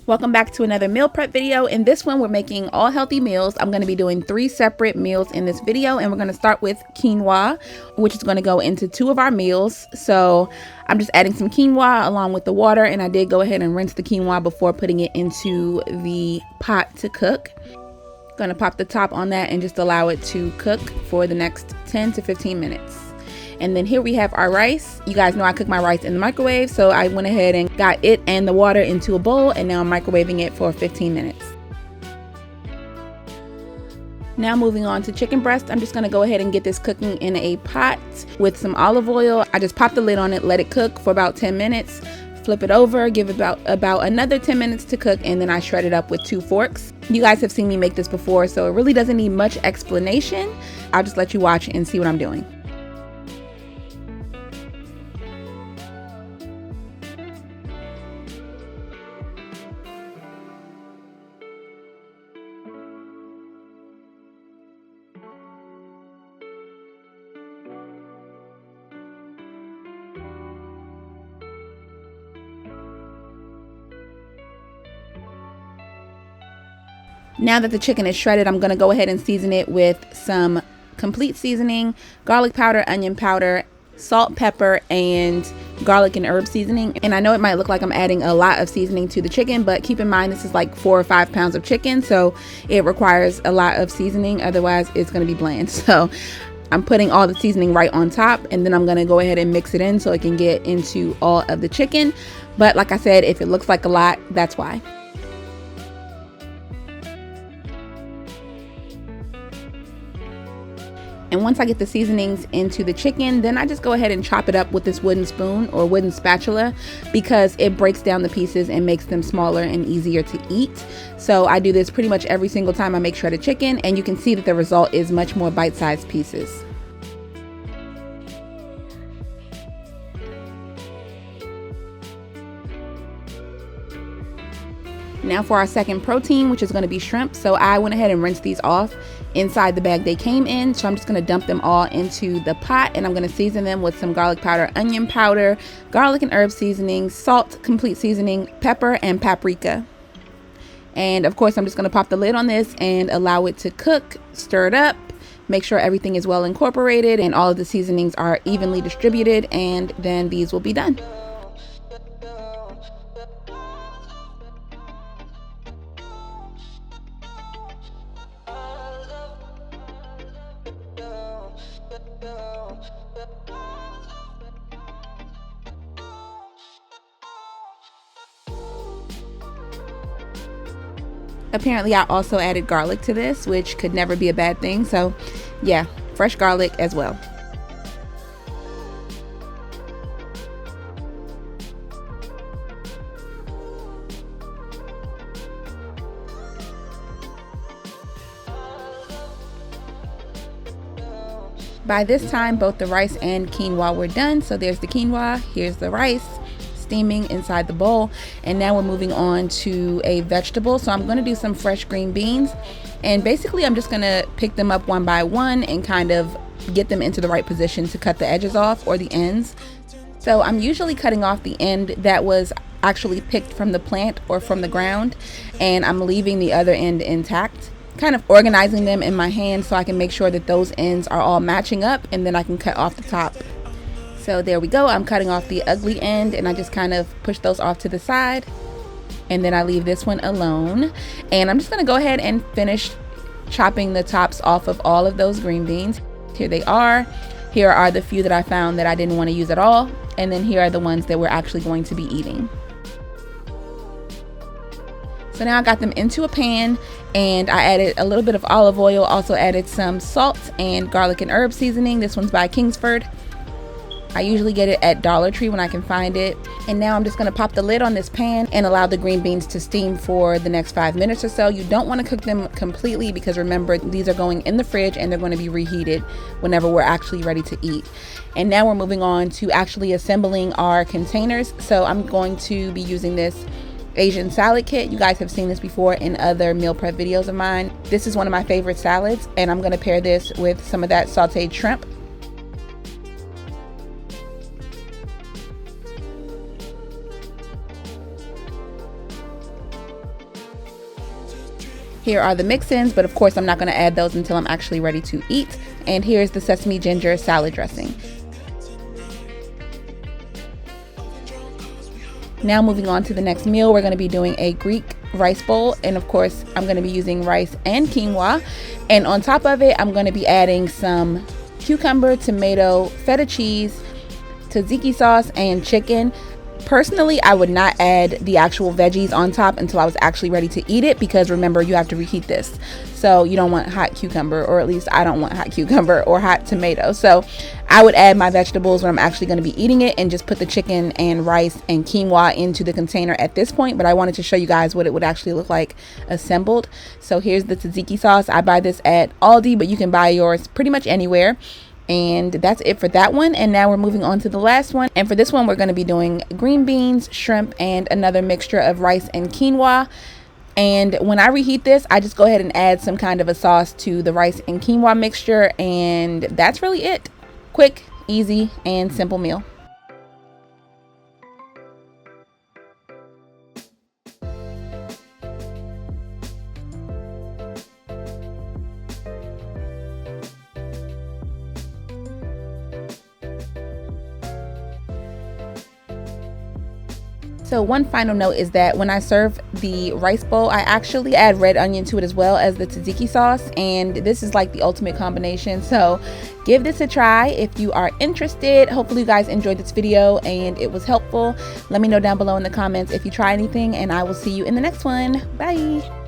Welcome back to another meal prep video. In this one, we're making all healthy meals. I'm going to be doing 3 separate meals in this video, and we're going to start with quinoa, which is going to go into 2 of our meals. So I'm just adding some quinoa along with the water, and I did go ahead and rinse the quinoa before putting it into the pot to cook. Going to pop the top on that and just allow it to cook for the next 10 to 15 minutes. And then here we have our rice. You guys know I cook my rice in the microwave, so I went ahead and got it and the water into a bowl, and now I'm microwaving it for 15 minutes. Now moving on to chicken breast, I'm just going to go ahead and get this cooking in a pot with some olive oil. I just pop the lid on it, let it cook for about 10 minutes, flip it over, give it about another 10 minutes to cook, and then I shred it up with 2 forks. You guys have seen me make this before, so it really doesn't need much explanation. I'll just let you watch and see what I'm doing. Now that the chicken is shredded, I'm going to go ahead and season it with some complete seasoning, garlic powder, onion powder, salt, pepper, and garlic and herb seasoning. And I know it might look like I'm adding a lot of seasoning to the chicken, but keep in mind this is like 4 or 5 pounds of chicken, so it requires a lot of seasoning, otherwise it's going to be bland. So I'm putting all the seasoning right on top, and then I'm going to go ahead and mix it in so it can get into all of the chicken. But like I said, if it looks like a lot, that's why. And once I get the seasonings into the chicken, then I just go ahead and chop it up with this wooden spoon or wooden spatula, because it breaks down the pieces and makes them smaller and easier to eat. So I do this pretty much every single time I make shredded chicken, and you can see that the result is much more bite-sized pieces. Now for our second protein, which is going to be shrimp. So I went ahead and rinsed these off inside the bag they came in. So I'm just going to dump them all into the pot, and I'm going to season them with some garlic powder, onion powder, garlic and herb seasoning, salt, complete seasoning, pepper, and paprika. And of course, I'm just going to pop the lid on this and allow it to cook, stir it up, make sure everything is well incorporated and all of the seasonings are evenly distributed, and then these will be done. Apparently I also added garlic to this, which could never be a bad thing. So yeah, fresh garlic as well. By this time, both the rice and quinoa were done. So there's the quinoa, here's the rice steaming inside the bowl, and now we're moving on to a vegetable. So I'm going to do some fresh green beans, and basically I'm just going to pick them up one by one and kind of get them into the right position to cut the edges off, or the ends. So I'm usually cutting off the end that was actually picked from the plant or from the ground, and I'm leaving the other end intact, kind of organizing them in my hand so I can make sure that those ends are all matching up, and then I can cut off the top. So there we go. I'm cutting off the ugly end, and I just kind of push those off to the side, and then I leave this one alone. And I'm just going to go ahead and finish chopping the tops off of all of those green beans. Here they are. Here are the few that I found that I didn't want to use at all, and then here are the ones that we're actually going to be eating. So now I got them into a pan, and I added a little bit of olive oil, also added some salt and garlic and herb seasoning. This one's by Kingsford. I usually get it at Dollar Tree when I can find it. And now I'm just going to pop the lid on this pan and allow the green beans to steam for the next 5 minutes or so. You don't want to cook them completely, because remember, these are going in the fridge and they're going to be reheated whenever we're actually ready to eat. And now we're moving on to actually assembling our containers. So I'm going to be using this Asian salad kit. You guys have seen this before in other meal prep videos of mine. This is one of my favorite salads, and I'm going to pair this with some of that sauteed shrimp. Here are the mix-ins, but of course I'm not going to add those until I'm actually ready to eat. And here's the sesame ginger salad dressing. Now moving on to the next meal, we're going to be doing a Greek rice bowl, and of course I'm going to be using rice and quinoa, and on top of it I'm going to be adding some cucumber, tomato, feta cheese, tzatziki sauce, and chicken. Personally, I would not add the actual veggies on top until I was actually ready to eat it, because remember, you have to reheat this, so you don't want hot cucumber, or at least I don't want hot cucumber or hot tomato. So I would add my vegetables when I'm actually going to be eating it, and just put the chicken and rice and quinoa into the container at this point. But I wanted to show you guys what it would actually look like assembled. So here's the tzatziki sauce. I buy this at Aldi, but you can buy yours pretty much anywhere. And that's it for that one. And now we're moving on to the last one, and for this one we're going to be doing green beans, shrimp, and another mixture of rice and quinoa. And when I reheat this, I just go ahead and add some kind of a sauce to the rice and quinoa mixture, and that's really it. Quick, easy, and simple meal. So one final note is that when I serve the rice bowl, I actually add red onion to it as well as the tzatziki sauce, and this is like the ultimate combination. So give this a try if you are interested. Hopefully you guys enjoyed this video and it was helpful. Let me know down below in the comments if you try anything, and I will see you in the next one. Bye.